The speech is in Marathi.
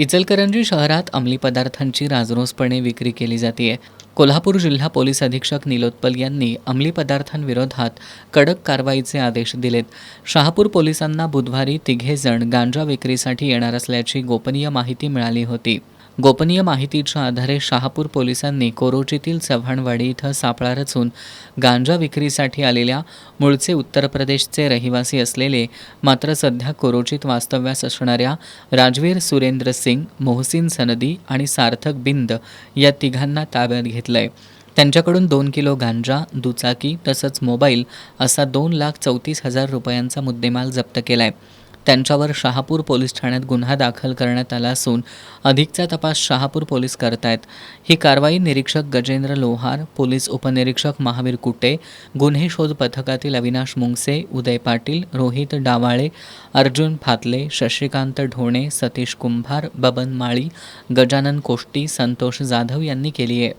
इचलकरंजी शहरात अंमली पदार्थांची राजरोसपणे विक्री केली जाते. कोल्हापूर जिल्हा पोलीस अधीक्षक निलोत्पल यांनी अंमली पदार्थांविरोधात कडक कारवाईचे आदेश दिलेत. शहापूर पोलिसांना बुधवारी तिघेजण गांजा विक्रीसाठी येणार असल्याची गोपनीय माहिती मिळाली होती. गोपनीय माहितीच्या आधारे शहापूर पोलिसांनी कोरोचीतील चव्हाणवाडी इथं सापळा रचून गांजा विक्रीसाठी आलेल्या मूळचे उत्तर प्रदेशचे रहिवासी असलेले मात्र सध्या कोरोचीत वास्तव्यास असणाऱ्या राजवीर सुरेंद्र सिंग, मोहसिन सनदी आणि सार्थक बिंद या तिघांना ताब्यात घेतलंय. त्यांच्याकडून 2 किलो गांजा, दुचाकी तसंच मोबाईल असा 2,34,000 रुपयांचा मुद्देमाल जप्त केलाय. त्यांच्यावर शहापूर पोलीस ठाण्यात गुन्हा दाखल करण्यात आला असून अधिकचा तपास शहापूर पोलीस करतायत. ही कारवाई निरीक्षक गजेंद्र लोहार, पोलीस उपनिरीक्षक महावीर कुटे, गुन्हे शोध पथकातील अविनाश मुंगसे, उदय पाटील, रोहित डावाळे, अर्जुन फातले, शशिकांत ढोणे, सतीश कुंभार, बबन माळी, गजानन कोष्टी, संतोष जाधव यांनी केली आहे.